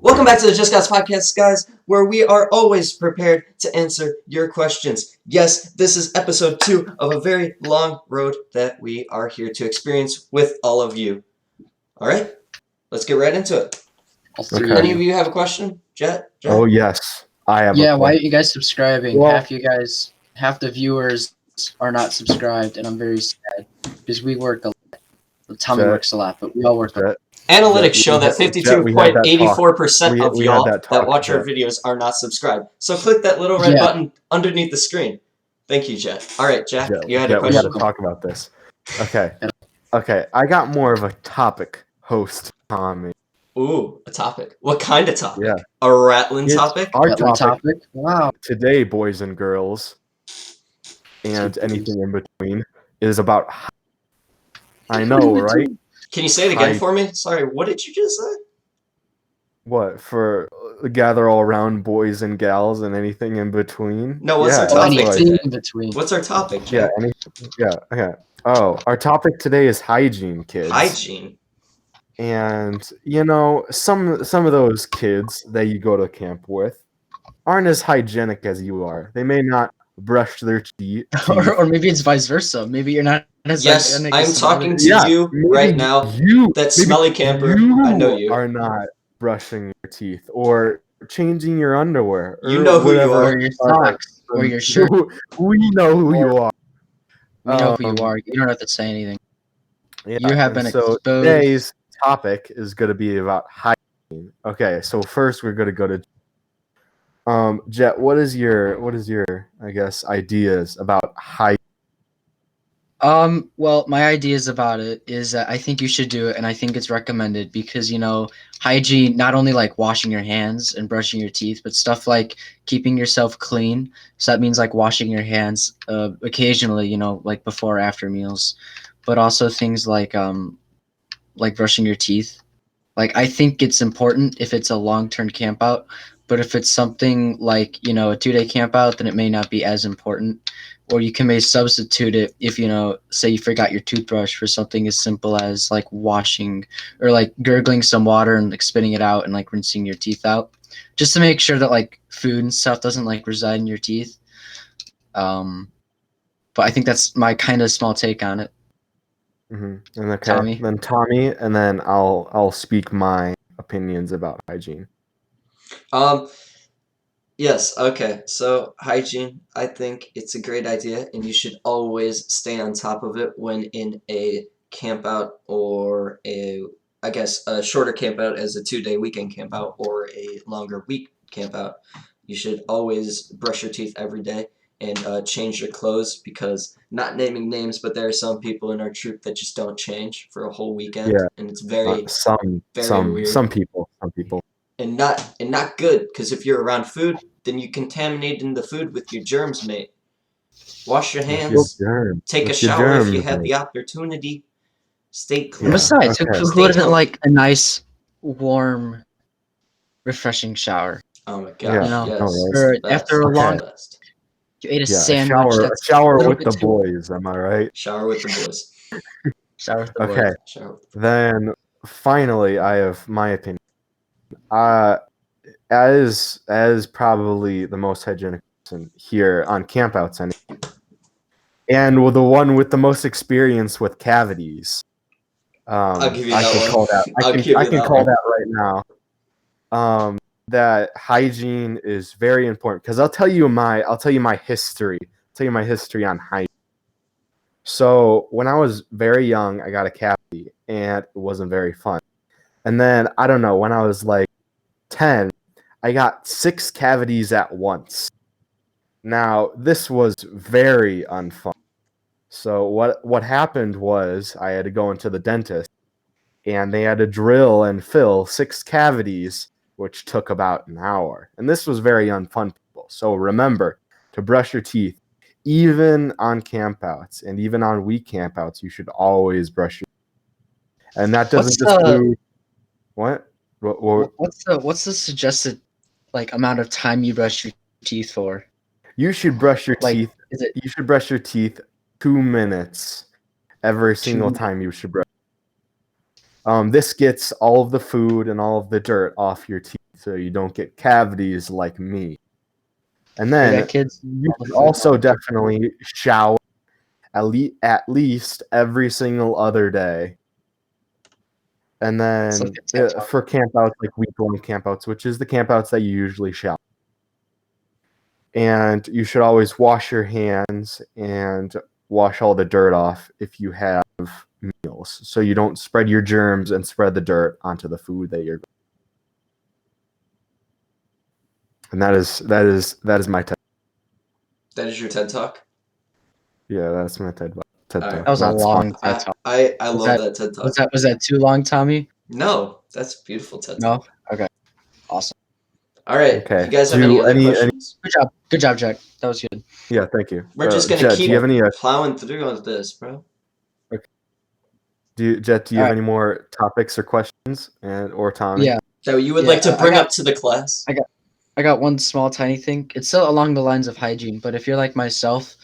Welcome back to the Just Guys podcast, guys, where we are always prepared to answer your questions. Yes, this is episode 2 of a very long road that we are here to experience with all of you. All right, let's get right into it. Okay. Any of you have a question? Jett? Oh, yes. I have Yeah, a why question. aren't you guys subscribing? Well- Half the viewers are not subscribed, and I'm very sad because we work a lot. Tommy Jett. works a lot, but we all work a lot. Jett, Analytics show that Jett, we had that 52.84% talk. of We y'all had that that talk, watch our Jett. videos are not subscribed. So click that little red button underneath the screen. Thank you, Jett. All right, Jack, you had a We question? had to talk about this. Okay. I got more of a topic, host Tommy. Ooh, a topic. What kind of topic? Yeah. A rattling It's topic? Our That topic Wow. today, boys and girls, and anything in between, is about. I know, right? Can you say it again for me? Sorry, what did you just say? What for? Gather all around, boys and gals, and anything in between. No, what's our that's topic what I Anything today? in between. What's our topic, Yeah, Jack? okay. Oh, our topic today is hygiene, kids. Hygiene. And some of those kids that you go to camp with aren't as hygienic as you are. They may not brush their teeth. or maybe it's vice versa. Maybe you're not as Yes, hygienic I'm as some talking other to people. you right now. That smelly camper. I know you. Are not brushing your teeth or changing your underwear. You or know who you whatever are. Or your socks, or your shirt. We know who you are. We know who you are. You don't have to say anything. Yeah, You have been so exposed. today's topic is going to be about hygiene. Okay, so first we're going to go to Jett. What is your I guess ideas about hygiene? Well, my ideas about it is that I think you should do it, and I think it's recommended because, hygiene, not only like washing your hands and brushing your teeth, but stuff like keeping yourself clean. So that means like washing your hands occasionally, like before or after meals, but also things like brushing your teeth. Like, I think it's important if it's a long-term camp out, but if it's something like, a 2-day camp out, then it may not be as important. Or you can maybe substitute it if, say you forgot your toothbrush for something as simple as like washing or like gurgling some water and like spitting it out and like rinsing your teeth out, just to make sure that like food and stuff doesn't like reside in your teeth. But I think that's my kind of small take on it. Mm-hmm. And okay, Tommy? then Tommy, and then I'll speak my opinions about hygiene. Yes, okay. So hygiene, I think it's a great idea, and you should always stay on top of it when in a camp out or I guess a shorter camp out as a 2-day weekend camp out or a longer week camp out. You should always brush your teeth every day and change your clothes because, not naming names, but there are some people in our troop that just don't change for a whole weekend, Yeah. and it's very Some weird. some people. And not good, because if you're around food, then you contaminate in the food with your germs, mate. Wash your hands. Take a shower if you have the opportunity. Stay clean. And besides, okay. who wouldn't like a nice, warm, refreshing shower? Oh my Yeah, gosh, yes. Or It's the after a best. long, Best. you ate a Yeah, sandwich. a That's shower a little with bit the too- boys. Am I right? Shower with the boys. Shower with the Okay. boys. Shower with the Then finally, I have my opinion. As probably the most hygienic person here on campouts, and the one with the most experience with cavities. I'll give you I that can one. call that. I'll give you I can that call one. that right now. That hygiene is very important because I'll tell you my history. Tell you my history on hygiene. So when I was very young, I got a cavity, and it wasn't very fun. And then I don't know, when I was like 10, I got 6 cavities at once. Now this was very unfun. So what happened was I had to go into the dentist, and they had to drill and fill 6 cavities, which took about an hour. And this was very unfun, people. So remember to brush your teeth. Even on campouts and even on week campouts, you should always brush your teeth. And that doesn't include what? What's the suggested like amount of time you brush your teeth for? You should brush your Like, teeth. is it You should brush your teeth 2 minutes every single 2 time you should brush. This gets all of the food and all of the dirt off your teeth, so you don't get cavities like me. And Hear then that, kids? you should also definitely shower at least every single other day. And It's like then a TED Talk. for campouts, like week-long campouts, which is the campouts that you usually shower. And you should always wash your hands and wash all the dirt off if you have meals, so you don't spread your germs and spread the dirt onto the food that you're. And that is my TED. That is your TED Talk? Yeah, that's my TED All Talk. right. That was a Not long sponsored. TED Talk. I Was love that that TED Talk. was that too long, Tommy? No, that's a beautiful TED Talk. No. Okay. Awesome. All right. Okay. You guys have Do any other any- questions? Good job, Jack. That was good. Yeah, thank you. We're just gonna Jett, keep do you have any? plowing through on this, bro. Jett, do you All have right. any more topics or questions? Or Tommy? Yeah. That you would Yeah, like to I bring got- up to the class? I got one small tiny thing. It's still along the lines of hygiene, but if you're like myself,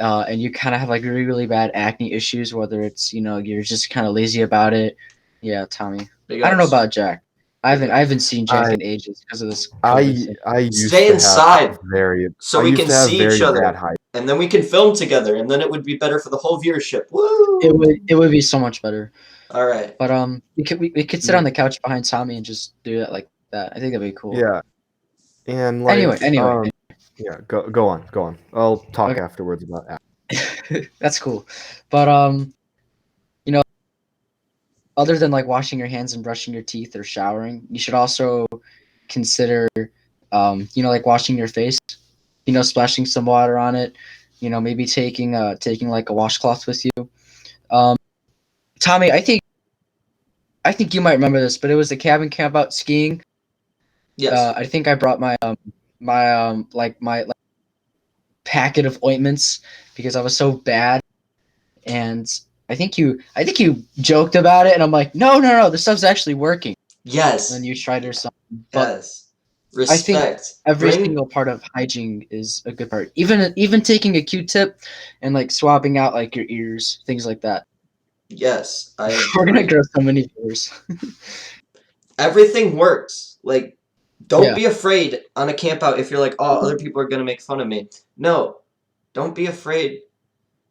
and you kind of have like really really bad acne issues, whether it's you're just kind of lazy about it. Yeah, Tommy. Big I don't know ups. about Jack. I haven't seen Jack in ages because of this. COVID thing. I used Stay to inside have very so I we used can to have see very each other. bad hygiene. And then we can film together, and then it would be better for the whole viewership. Woo! It would be so much better. All right. But we could sit on the couch behind Tommy and just do it like that. I think that'd be cool. Yeah. And like Anyway. yeah, go on. I'll talk Okay. afterwards about that. That's cool. But other than like washing your hands and brushing your teeth or showering, you should also consider like washing your face, splashing some water on it, maybe taking like a washcloth with you. Tommy, I think you might remember this, but it was a cabin camp out skiing. Yes. I think I brought my packet of ointments because I was so bad, and I think you joked about it, and I'm like, no, this stuff's actually working. Yes. And then you tried or something. But Yes. Respect. every single part of hygiene is a good part. Even taking a Q-tip and like swabbing out like your ears, things like that. Yes. We're gonna grow so many viewers. Everything works. Like, don't Yeah. be afraid on a camp out if you're like, oh, other people are gonna make fun of me. No, don't be afraid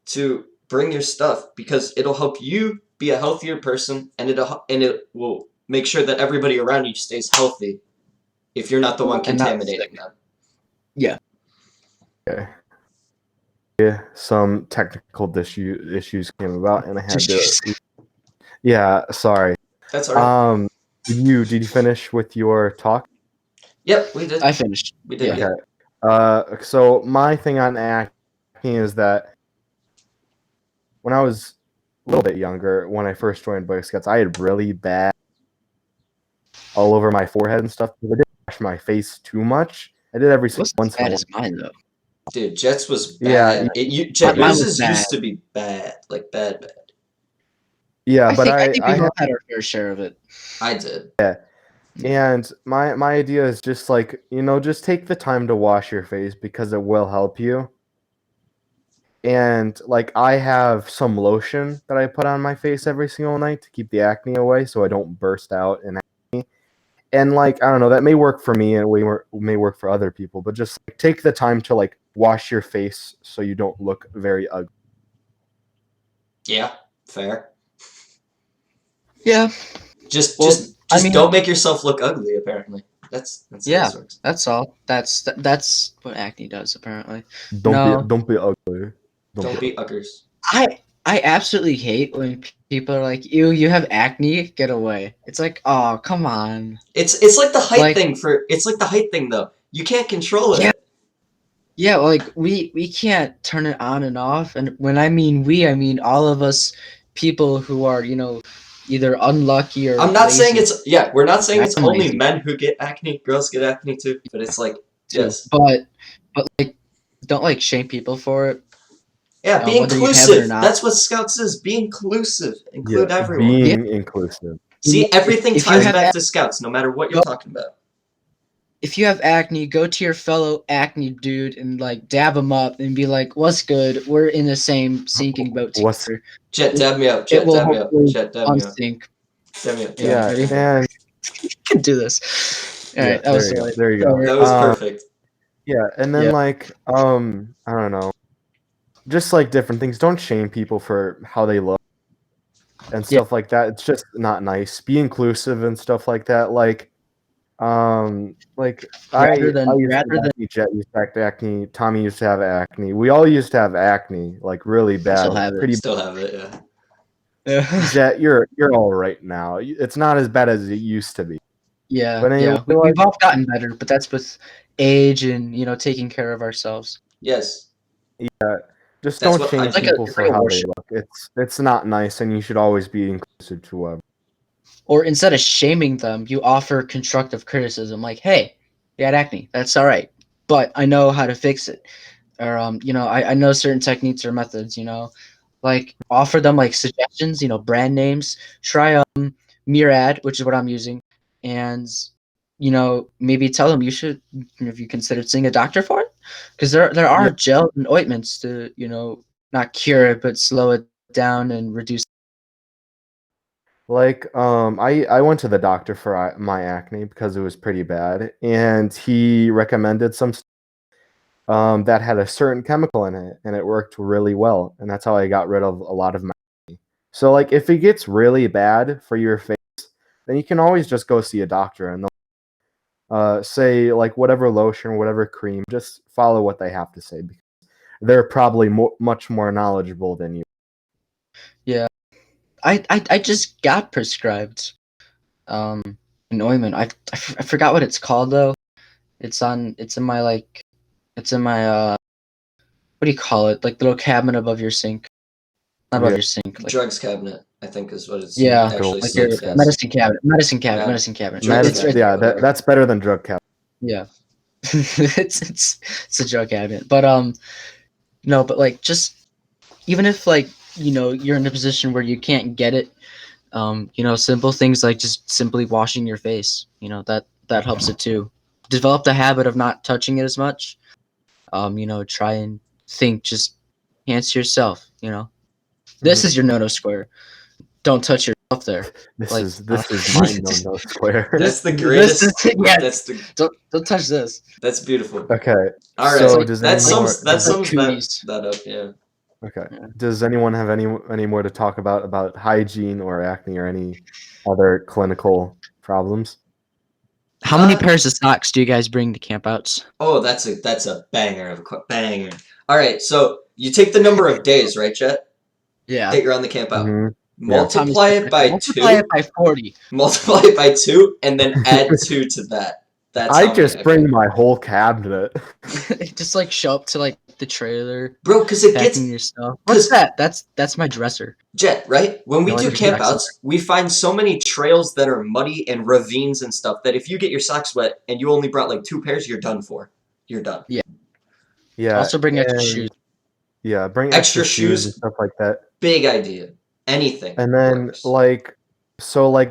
to bring your stuff because it'll help you be a healthier person, and it will make sure that everybody around you stays healthy if you're not the one And not contaminating them. Okay. Yeah, some technical issues came about, and I had to. Yeah, sorry. That's all right. Did you finish with your talk? Yep, we did. I finished. We did. Yeah. Okay. So my thing on acne is that when I was a little bit younger, when I first joined Boy Scouts, I had really bad all over my forehead and stuff. I didn't wash my face too much. I did every It wasn't once as in a bad while. as mine though. Dude, Jett's was Yeah, bad. Jett, Mine yours was is bad. used to be bad. Like, bad. Yeah, I but think we I both had our fair share of it. I did. and my idea is just like, just take the time to wash your face because it will help you. And like I have some lotion that I put on my face every single night to keep the acne away so I don't burst out in acne. And like, I don't know, that may work for me and may work for other people, but just like, take the time to like wash your face so you don't look very ugly. Yeah, fair. Yeah. Just don't make yourself look ugly. Apparently, that's how this works. That's all. That's what acne does apparently. Don't be ugly. Don't be uggers. I absolutely hate when people are like, you have acne, get away. It's like, oh, come on. It's like the height thing it's like the height thing though. You can't control it. Yeah. Yeah, like we can't turn it on and off. And when I mean we, I mean all of us people who are, either unlucky or I'm not lazy. saying we're not saying it's I'm only lazy. men who get acne, girls get acne too, but it's like yes. But like don't like shame people for it. Yeah, be whether you have it inclusive. or not. That's what Scouts is. Be inclusive. Include everyone. Being inclusive. See, everything if you ties have back to Scouts, no matter what you're talking about. If you have acne, go to your fellow acne dude and like dab him up and be like, "What's good? We're in the same sinking boat together." Jett, dab me up. It Jett, will dab me up. hopefully Jett, dab me up. unsink. Damn it. Yeah, ready? and You can do this. All yeah, right, that was there you go. That was perfect. Yeah, and then Yeah. like I don't know, just like different things. Don't shame people for how they look and Yeah. stuff like that. It's just not nice. Be inclusive and stuff like that. Like Rather I than used to have acne, Jet used to have acne, Tommy used to have acne. We all used to have acne, like really I still bad, have it. pretty. Still have it, yeah. Jet, you're all right now. It's not as bad as it used to be. Yeah, But anyway, yeah. We've all gotten better, but that's with age and taking care of ourselves. Yes. just That's don't what shame It's like hygiene. people it's for like a how they worship. look. It's not nice, and you should always be inclusive to whoever. Or instead of shaming them, you offer constructive criticism, like, "Hey, you had acne. That's all right, but I know how to fix it." Or I know certain techniques or methods. Like offer them like suggestions. Brand names. Try Murad, which is what I'm using, and maybe tell them you should. If you considered seeing a doctor for it, because there are Yeah. gels and ointments to not cure it but slow it down and reduce. I went to the doctor for my acne because it was pretty bad, and he recommended some that had a certain chemical in it, and it worked really well, and that's how I got rid of a lot of my acne. So like if it gets really bad for your face, then you can always just go see a doctor, and they'll say like whatever lotion, whatever cream, just follow what they have to say because they're probably much more knowledgeable than you. Yeah, I just got prescribed an ointment. I forgot what it's called though. It's in my what do you call it? Like the little cabinet above your sink. Not above Yeah, your sink. Like Drugs cabinet, I think is what it's yeah, actually like your stated as. medicine cabinet. Medicine cabinet. Yeah. Medicine cabinet. Drugs It's cabinet, yeah, whatever. that's better than drug cap. yeah. It's a drug cabinet. But no, but like just even if like you're in a position where you can't get it, simple things like just simply washing your face. That helps it too. Develop the habit of not touching it as much. Try and think just enhance yourself. This is your no square. Don't touch yourself there. This Like is my no square. That's the this is greatest. yes. That's the. Don't touch this. That's beautiful. Okay, All It's right. so like does That it's like anyone sums. That it's like sums cooties. that up. Yeah. okay Yeah. does anyone have any more to talk about hygiene or acne or any other clinical problems? How many pairs of socks do you guys bring to campouts? Oh, that's a banger of a banger. All right. So you take the number of days, right, Jett, Yeah. that you're on the camp out. Mm-hmm. Yeah. Tommy's Multiply it by multiply it 2. by 40. Multiply it by 2, and then add 2 to that. That's I how many. just bring my whole cabinet. Just like show up to like the trailer, Bro, because it packing gets your stuff. What's 'cause- that? That's my dresser. Jett, right? When we No, do there's socks in campouts, we find so many trails that are muddy and ravines and stuff that if you get your socks wet and you only brought like 2 pairs, you're done for. You're done. Yeah. Also bring extra and- shoes. Yeah, bring Extra extra shoes and shoes. stuff like that. Big idea. Anything. And then works. like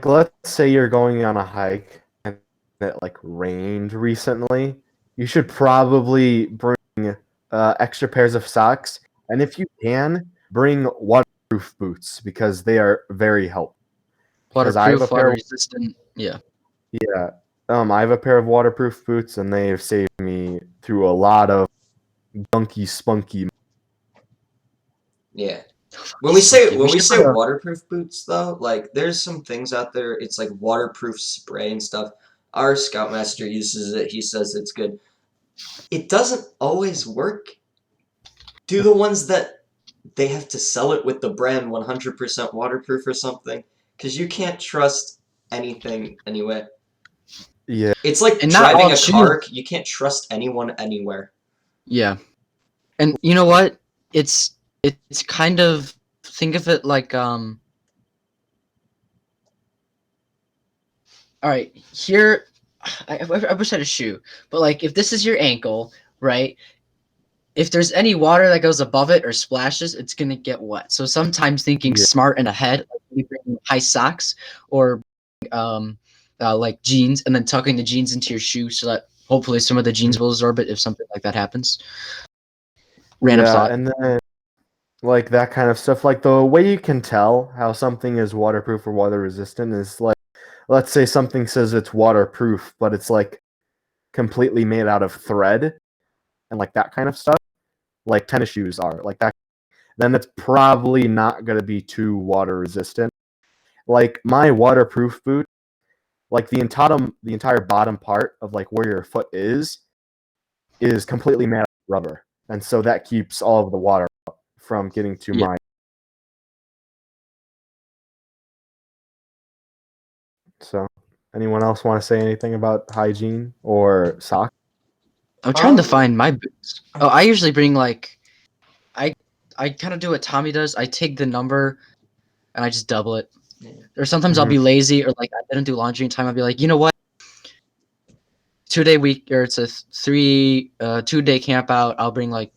let's say you're going on a hike and it like rained recently, you should probably bring extra pairs of socks, and if you can, bring waterproof boots because they are very helpful. Because I have a Waterproof, pair water of resistant. Yeah. yeah, I have a pair of waterproof boots and they have saved me through a lot of gunky spunky. Yeah. When we say should put a- waterproof boots though, like there's some things out there, it's like waterproof spray and stuff. Our Scoutmaster uses it, he says it's good. It doesn't always work. Do the ones that they have to sell it with the brand 100% waterproof or something, because you can't trust anything anyway. Yeah. It's like And not driving all a shoes- car, you can't trust anyone anywhere. Yeah. And you know what? It's kind of think of it like all right, here I wish I had a shoe, but like if this is your ankle, right? If there's any water that goes above it or splashes, it's gonna get wet. So sometimes thinking Yeah. smart and ahead, like maybe bring high socks or like jeans, and then tucking the jeans into your shoe so that hopefully some of the jeans will absorb it if something like that happens. Random Yeah, thought. and then like that kind of stuff. Like the way you can tell how something is waterproof or water resistant is like, let's say something says it's waterproof, but it's like completely made out of thread and like that kind of stuff. Like tennis shoes are like that. Then it's probably not going to be too water resistant. Like my waterproof boot, like the entire bottom part of like where your foot is completely made out of rubber, and so that keeps all of the water from getting to Yeah. my. So, anyone else want to say anything about hygiene or socks? I'm trying to Um, find my boots. Oh, I usually bring like I kind of do what Tommy does. I take the number and I just double it. Yeah. Or sometimes I'll be lazy or like I didn't do laundry in time. I'll be like, you know what? 2 day week or it's a 2 day camp out. I'll bring like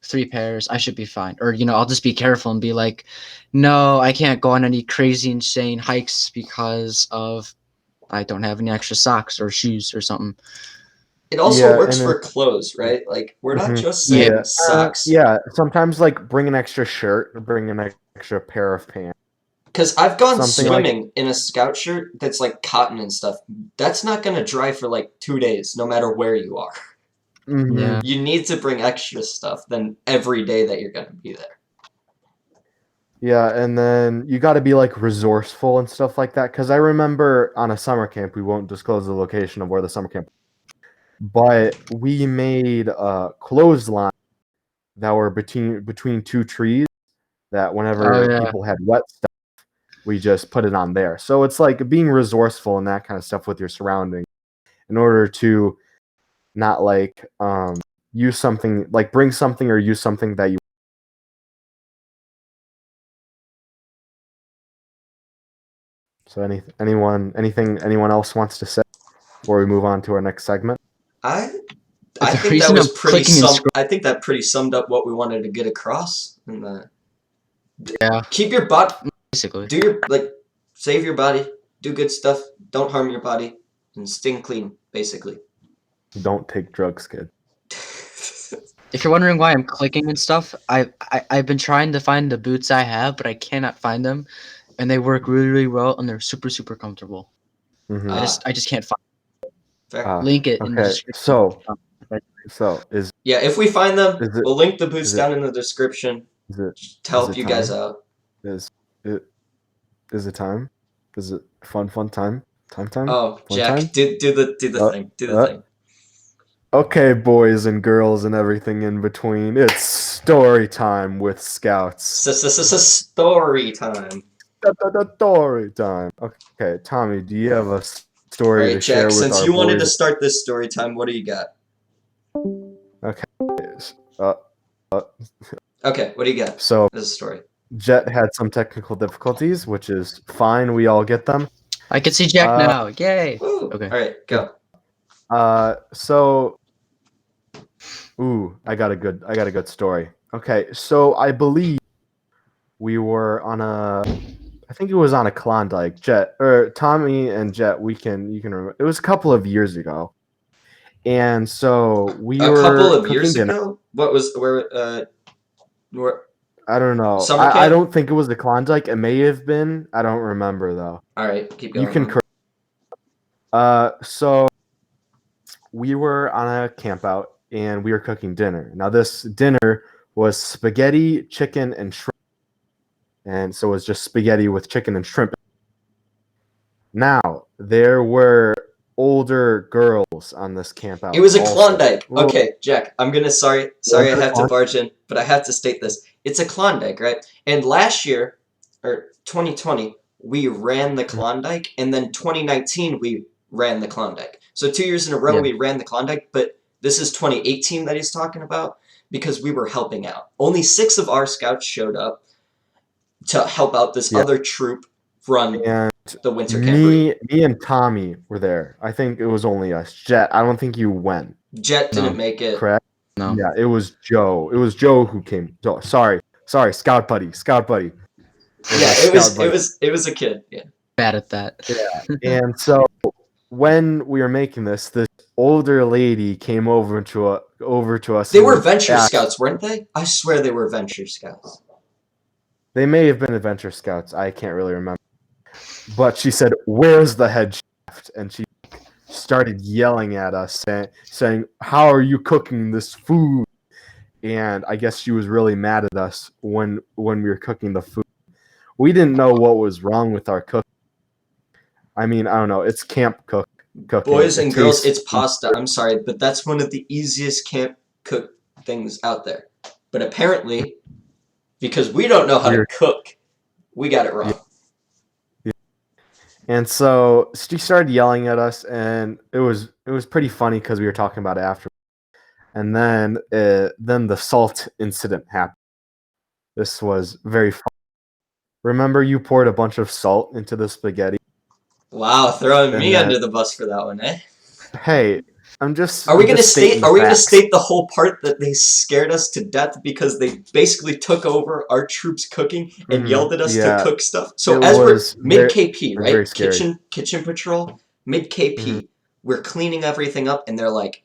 3 pairs. I should be fine. Or I'll just be careful and be like, no, I can't go on any crazy insane hikes because of I don't have any extra socks or shoes or something. It also Yeah, works and then for clothes, right? Like we're not just Yeah. saying socks. yeah. Sometimes like bring an extra shirt or bring an extra pair of pants. Because I've gone Something like- swimming in a scout shirt that's like cotton and stuff. That's not gonna dry for like 2 days, no matter where you are. Mhm. Yeah. You need to bring extra stuff than every day that you're gonna be there. Yeah, and then you got to be like resourceful and stuff like that. Because I remember on a summer camp, we won't disclose the location of where the summer camp, but we made a clothesline that were between two trees. That whenever Oh, yeah. people had wet stuff, we just put it on there. So it's like being resourceful and that kind of stuff with your surroundings in order to not like use something like bring something or use something that you. So anyone else wants to say before we move on to our next segment? I The think that reason was I'm pretty clicking and I think that pretty summed up what we wanted to get across. And Yeah. keep your body, Basically. do your save your body, do good stuff, don't harm your body, and stay clean. Basically. Don't take drugs, kid. If you're wondering why I'm clicking and stuff, I've been trying to find the boots I have, but I cannot find them, and they work really really well, and they're super super comfortable. Mhm. I just can't find. Fair. Link it in the Okay, description. so is Yeah, if we find them, Is it- we'll link the boots is it- down in the description is it to help it you guys time? out. is it time? Is it fun time? Time? Oh, Fun Jack, time? do the Uh, thing. Do the uh, thing. Okay, boys and girls and everything in between. It's story time with Scouts. Story time. Story time. Okay, Tommy, do you have a story Alright, to share Jack, with since our you wanted to boys? start this story time, what do you got? Uh, Okay, what do you got? so This is a story. Jett had some technical difficulties, which is fine. We all get them. I can see Jack now. Yay! Woo. Okay. Alright, go. So, I got a good story. Okay, so I believe we were on I think it was on a Klondike. Jett or Tommy and Jett. You can remember. It was a couple of years ago, and so we A were couple of cooking years dinner. ago? What was where I don't know. Summer I camp? don't think it was the Klondike. It may have been. I don't remember though. Alright, keep going. You can. So we were on a camp out and we were cooking dinner. Now this dinner was spaghetti, chicken, and shrimp. And so it was just spaghetti with chicken and shrimp. Now, there were older girls on this camp out. It was a also. Klondike. Well, Okay, Jack, I'm gonna sorry I have to barge in, but I have to state this. It's a Klondike, right? And last year, or 2020, we ran the Klondike, and then 2019 we ran the Klondike. So 2 years in a row Yeah. we ran the Klondike, but this is 2018 that he's talking about because we were helping out. Only 6 of our scouts showed up to help out this other troop run and the winter camp. me and Tommy were there. I think it was only us. Jett, I don't think you went. Jett didn't No. make it. Correct? No. Yeah, it was Joe. It was Joe who came. Sorry, Scout buddy. Yeah, it was a kid. Yeah. Bad at that. And so when we were making this older lady came over to us. They were and Venture asked- Scouts, weren't they? I swear they were Venture Scouts. They may have been Adventure Scouts. I can't really remember. But she said, "Where's the head chef?" And she started yelling at us, saying, "How are you cooking this food?" And I guess she was really mad at us when we were cooking the food. We didn't know what was wrong with our cooking. I mean, I don't know. It's cooking. Boys It and girls, it's tastes pasta. I'm sorry, but that's one of the easiest camp cook things out there. But apparently, because we don't know how to weird. cook, we got it wrong. Yeah. And so she started yelling at us, and it was pretty funny because we were talking about it after. And then the salt incident happened. This was very fun. Remember, you poured a bunch of salt into the spaghetti. Wow, throwing And me then- under the bus for that one, eh? Hey, I'm just. Are we gonna stating state? Are we gonna facts. state the whole part that they scared us to death because they basically took over our troops' cooking and yelled at us Yeah. to cook stuff? So It as we're was mid very- KP, very right? scary. Kitchen patrol, mid KP, we're cleaning everything up, and they're like,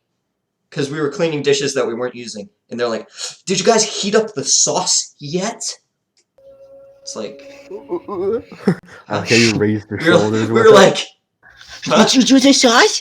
because we were cleaning dishes that we weren't using, and they're like, "Did you guys heat up the sauce yet?" It's like, Okay, you raised your we shoulders. were with it. like, huh? Did you do the sauce?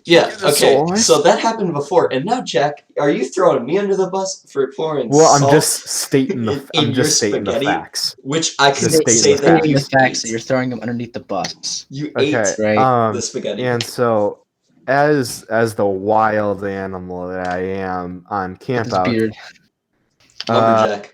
Yeah, The okay, sauce? so that happened before, and now, Jack, are you throwing me under the bus for pouring Well, salt I'm just stating the. in I'm your just stating the spaghetti? facts. Which I can Just say stating that Stating you the facts that ate. you're throwing them underneath the bus. You Okay. ate Right. the spaghetti. And so, as the wild animal that I am on camp His out, beard. Lumberjack.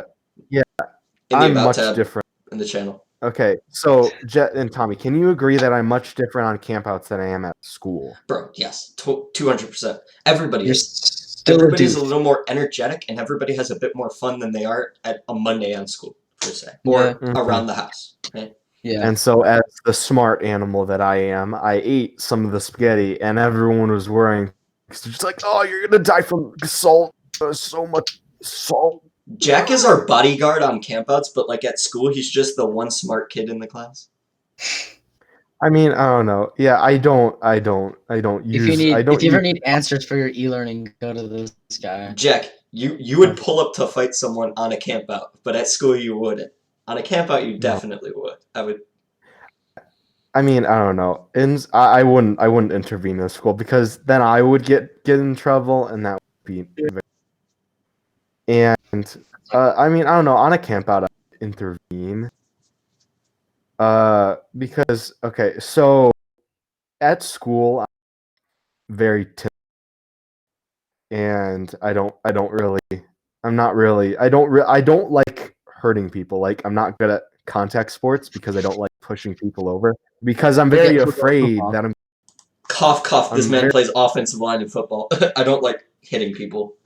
yeah, In the I'm About much tab different. in the channel. Okay, so Jett and Tommy, can you agree that I'm much different on campouts than I am at school? Bro, yes. 200%. Everybody You're is. still a Everybody's a dude. little more energetic, and everybody has a bit more fun than they are at a Monday on school, per se. Or Yeah. around the house. Right? Yeah. And so, as the smart animal that I am, I ate some of the spaghetti, and everyone was worrying. It's just like, oh, you're gonna die from salt. So much salt. Jack is our bodyguard on campouts, but like at school, he's just the one smart kid in the class. I mean, I don't know. Yeah, I don't use. If you ever need answers for your e-learning, go to this guy. Jack, you would pull up to fight someone on a campout, but at school you wouldn't. On a campout, you definitely would. I would. I mean, I don't know. I wouldn't intervene in school because then I would get in trouble, and that would be. And I mean, I don't know. On a campout, I would intervene. Because okay, so at school, I'm very timid, and I don't really. I'm not really. I don't like hurting people. Like I'm not good at contact sports because I don't like pushing people over because I'm very afraid that I'm. Cough, cough. This I'm man very- plays offensive line in football. I don't like hitting people.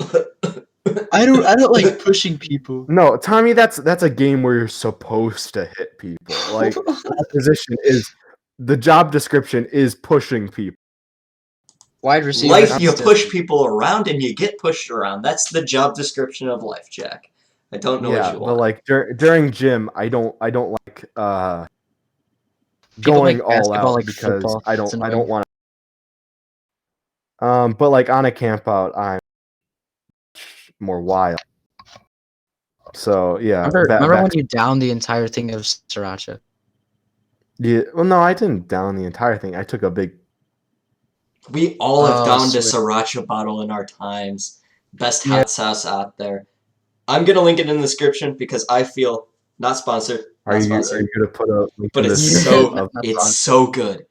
I don't like pushing people. No, Tommy, that's a game where you're supposed to hit people. Like that position is the job description is pushing people. Wide receiver. Life, you push people around and you get pushed around. That's the job description of life, Jack. I don't know what you But want. like during gym, I don't like People going make all basketball out like because football. I It's don't annoying. want to. But like on a camp out, I'm more wild. So yeah. Remember when you downed the entire thing of sriracha? Yeah. Well, no, I didn't down the entire thing. I took a big. We all have downed a sweet. sriracha bottle in our times. Best hot sauce out there. I'm gonna link it in the description because I feel not sponsored. Are Not you sponsored. gonna put a? link But in it's this so of- it's so good.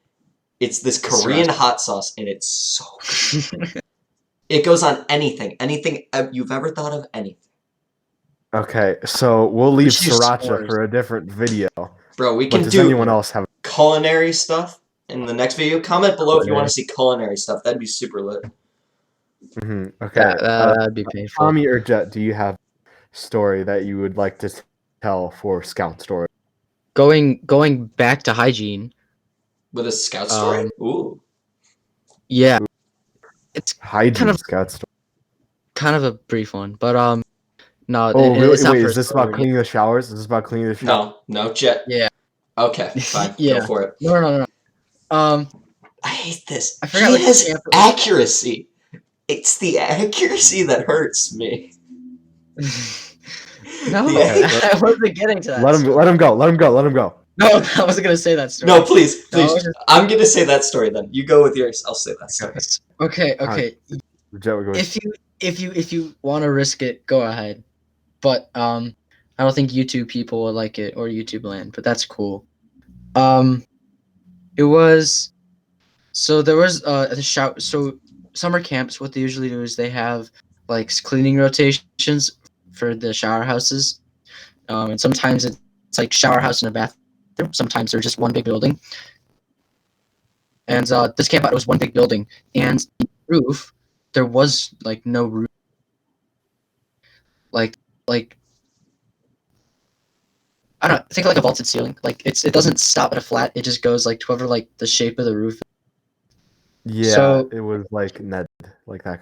It's this Korean Sriracha. hot sauce, and it's so good. It goes on anything you've ever thought of. Anything, Okay, so we'll leave Which is sriracha s'mores. for a different video. bro. We But can does do anyone else have? culinary stuff in the next video. Comment below if you want to see culinary stuff. That'd be super lit. Okay, That'd be painful. Tommy or Jett, do you have a story that you would like to tell for Scout Story? Going back to hygiene. With a scout story. Ooh. Yeah, it's Hygiene Kind of- Scout Story. kind of a brief one, but no. Oh, really? It's not Wait, for is this story. about cleaning the showers? Is this about cleaning the showers? No, Jett. Yeah. Okay, fine. Yeah. Go for it. No. I hate this. I forgot He what has camp it was. accuracy. It's the accuracy that hurts me. No, The egg. Okay, I wasn't getting to that. let him go. Let him go. No, I wasn't gonna say that story. No, please, No, I please. was just- I'm gonna say that story then. You go with yours. I'll say that story. Okay. Jett, we're going. If you want to risk it, go ahead. But I don't think YouTube people will like it or YouTube land. But that's cool. It was so there was the shower. So summer camps, what they usually do is they have like cleaning rotations for the shower houses. And sometimes it's like shower house and a bathroom. Sometimes they're just one big building. And this camp out was one big building, and the roof there was like no roof, like I don't know, think of like a vaulted ceiling. Like it doesn't stop at a flat; it just goes like to whatever like the shape of the roof. Yeah, So it was like Ned, like that.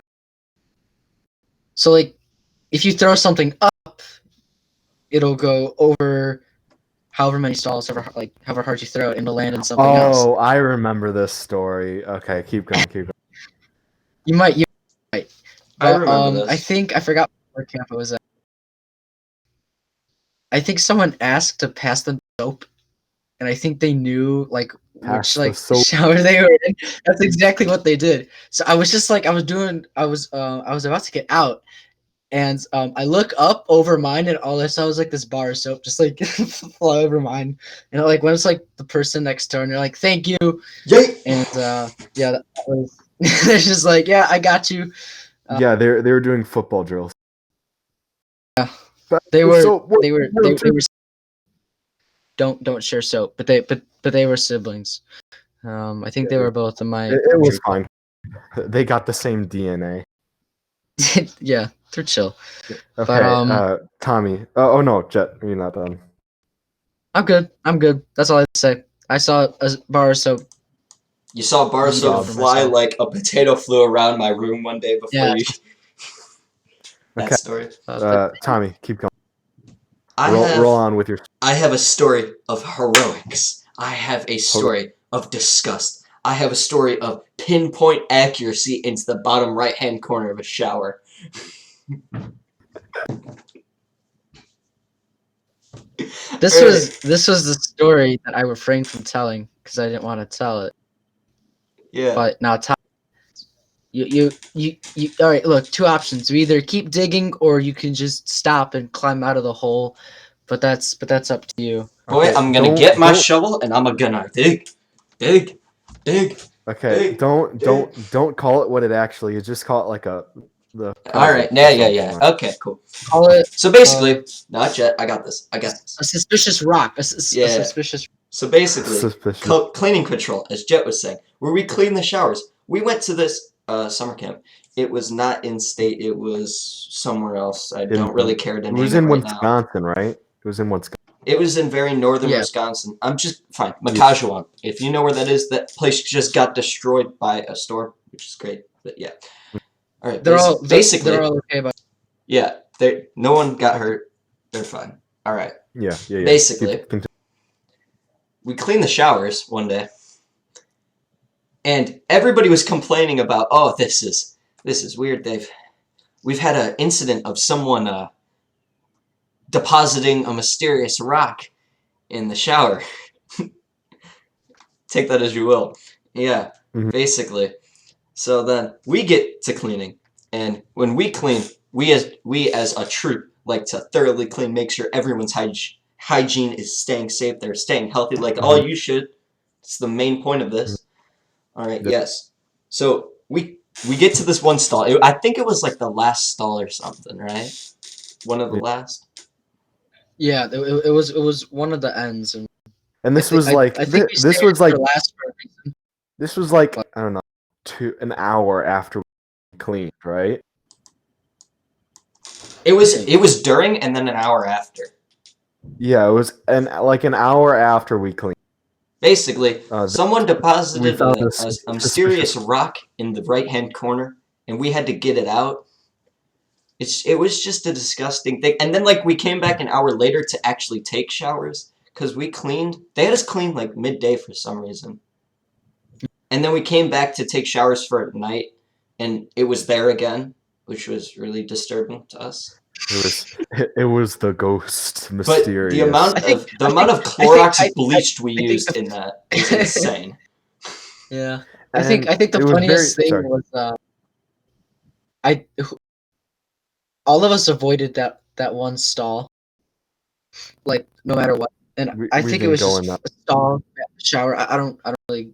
so like if you throw something up, it'll go over however many stalls, however hard you throw it, and it'll land in something else. Oh, I remember this story. Okay, keep going. You might. Right. I But remember I this. think I forgot where camp it was at. I think someone asked to pass them soap, and I think they knew like Pass which the like soap. shower they were in. That's exactly what they did. So I was just like I was about to get out, and I look up over mine, and all I saw was like this bar of soap just like fly over mine, and like when it's like the person next door, and they're like, "Thank you," Yay! and yeah, that was. They're just like, "Yeah, I got you." Yeah, they were doing football drills. Yeah, Pass they the were soap. they were they were don't share soap, but they were siblings. I think they were both in my It was group. fine. They got the same DNA. Yeah, they're chill. Okay, But Tommy. Oh no, Jett, you're not done. I'm good. I'm good. That's all I have to say. I saw a bar of soap. You saw a bar of Yeet soap over fly myself. like a potato flew around my room one day before Yeah. you. That Okay, story. Tommy, keep going. I Roll have on with your. I have a story of heroics. I have a story of disgust. I have a story of pinpoint accuracy into the bottom right-hand corner of a shower. This Alright. was the story that I refrained from telling because I didn't want to tell it. Yeah. But now, you. All right. Look, two options. You either keep digging or you can just stop and climb out of the hole. But that's up to you. Boy, Okay, I'm gonna get my shovel and I'm gonna dig, dig, dig. Okay, dig, don't dig. don't call it what it actually is. Just call it like the Alright, present or yeah. something. Okay, cool. Call it So basically, not yet. I got this. I got this. a suspicious rock. A Yeah. suspicious. So basically, Suspicious. cleaning control, as Jett was saying, where we clean the showers. We went to this summer camp. It was not in state. It was somewhere else. I don't really care to It name was it in right now. Wisconsin, right? It was in Wisconsin. It was in very northern Yeah. Wisconsin. I'm just fine. Makajuan. If you know where that is, that place just got destroyed by a storm, which is great. But yeah. All right. Basically, they're all okay. But yeah. No one got hurt. They're fine. All right. Yeah. Basically, we cleaned the showers one day, and everybody was complaining about, oh, this is weird. We've had an incident of someone depositing a mysterious rock in the shower. Take that as you will. Yeah, basically. So then we get to cleaning, and when we clean, we as a troop like to thoroughly clean, make sure everyone's hygiene is staying safe, they're staying healthy, like all you should. It's the main point of this. All right, yes. So we get to this one stall. I think it was like the last stall or something, right? One of the last. yeah, it was one of the ends, and this was like I think we this stayed was like for last for a reason. this was like I don't know, an hour after we cleaned, right? It was during and then an hour after. Yeah, it was an hour after we cleaned. Basically, someone deposited a mysterious rock in the right-hand corner, and we had to get it out. It was just a disgusting thing. And then, like, we came back an hour later to actually take showers, because we cleaned. They had us clean, like, midday for some reason. And then we came back to take showers for at night, and it was there again, which was really disturbing to us. It was the ghost, But mysterious. the amount I think- of Clorox bleach we used in that is insane. Yeah. And I think the it was funniest very- thing sorry. was I all of us avoided that one stall, like no matter what. And I We think it didn't was go just in that. a stall, shower. I don't really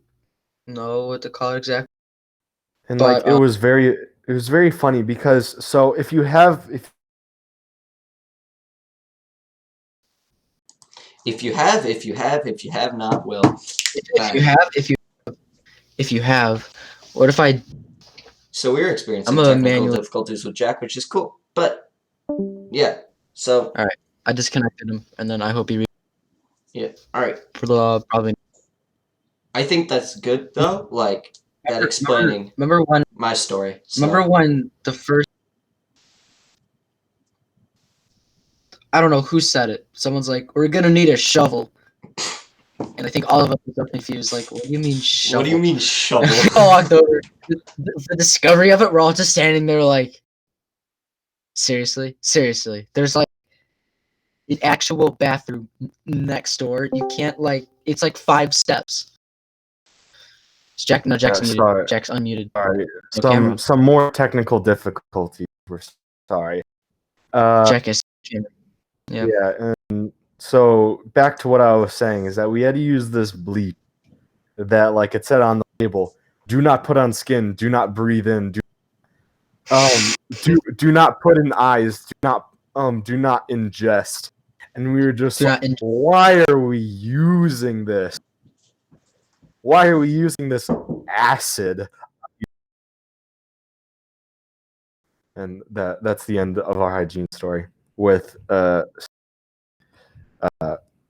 know what to call it exactly. And But it was very funny because so if you have If you have not, Will. if you have, what if So we're I'm experiencing a technical manual? difficulties with Jack, which is cool. But yeah, so All right, I disconnected him, and then I hope he yeah, all right. probably. I think that's good though. Like that explaining Remember when? my story. Remember So when the first? I don't know who said it. Someone's like, "We're gonna need a shovel," and I think all of us were so confused. Like, what do you mean shovel? what do you mean shovel? I walked over. The discovery of it, we're all just standing there like, seriously? There's like an actual bathroom next door. You can't it's like 5 steps. Is Jack? No, Jack's muted. sorry, Jack's unmuted. sorry, No camera. some more technical difficulties. We're sorry. Jack is camera. Yeah. Yeah, and so back to what I was saying is that we had to use this bleach that, like it said on the label, do not put on skin, do not breathe in, do not put in eyes, do not ingest. And we were just Do like, not why are we using this? Why are we using this acid? And that's the end of our hygiene story with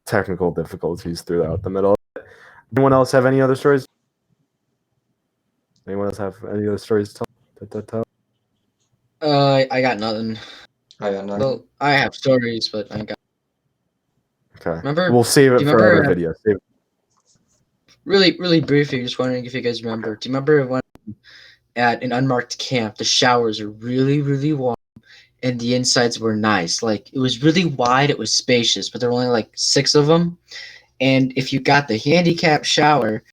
technical difficulties throughout the middle. Anyone else have any other stories? Anyone else have any other stories to tell? I got nothing. I got nothing. Well, I have stories, but I ain't got. Okay. Remember? We'll save it do you for remember, other videos. Save it. Really briefly, just wondering if you guys remember. Do you remember when at an unmarked camp the showers are really warm and the insides were nice? Like it was really wide, it was spacious, but there were only like 6 of them. And if you got the handicap shower,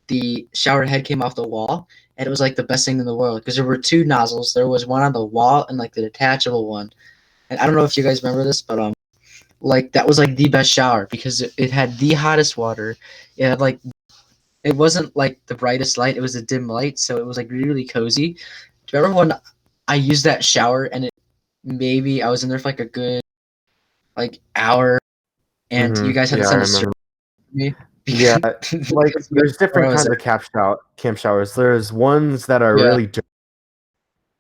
the shower head came off the wall, and it was like the best thing in the world because there were 2 nozzles. There was one on the wall and like the detachable one. And I don't know if you guys remember this, but like that was like the best shower because it had the hottest water. It had like it wasn't like the brightest light; it was a dim light, so it was like really cozy. Do you remember when I used that shower and maybe I was in there for like a good like hour, and you guys had to Yeah, I send a remember. me? Yeah, like Because there's different I was kinds of camp showers. There's ones that are Yeah. really dirty,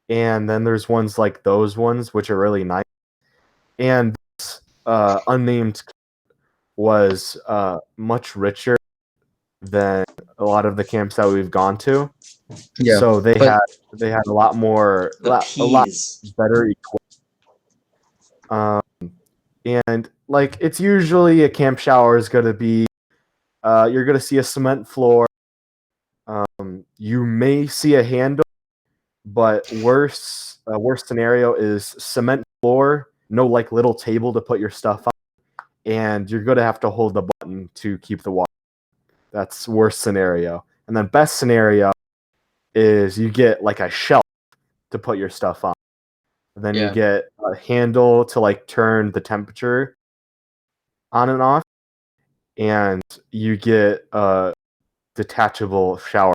and then there's ones like those ones which are really nice. And this unnamed was much richer than a lot of the camps that we've gone to. Yeah, So they but- had a lot more The a lot peas. better equipped. And like it's usually a camp shower is going to be you're going to see a cement floor. You may see a handle, but worst scenario is cement floor, no like little table to put your stuff on, and you're going to have to hold the button to keep the water. That's worst scenario. And then best scenario is you get like a shelf to put your stuff on. Then you get a handle to like turn the temperature on and off, and you get a detachable shower.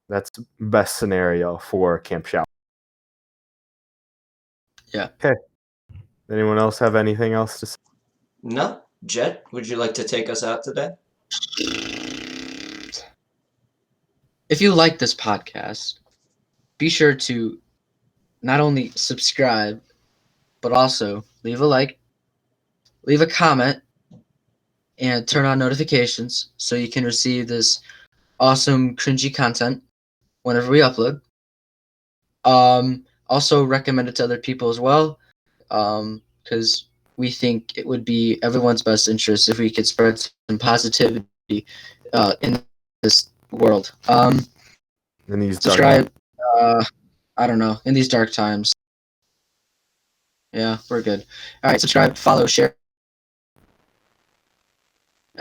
That's best scenario for camp shower. Yeah. Okay. Anyone else have anything else to say? No, Jett, would you like to take us out today? If you like this podcast, be sure to not only subscribe, but also leave a like, leave a comment, and turn on notifications so you can receive this awesome cringy content whenever we upload. Also recommend it to other people as well, because we think it would be everyone's best interest if we could spread some positivity in this world. In these Subscribe. I don't know, in these dark times. Yeah, we're good. All right, subscribe, follow, share,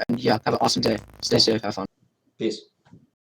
and yeah, have an awesome day. Stay safe, have fun. Peace.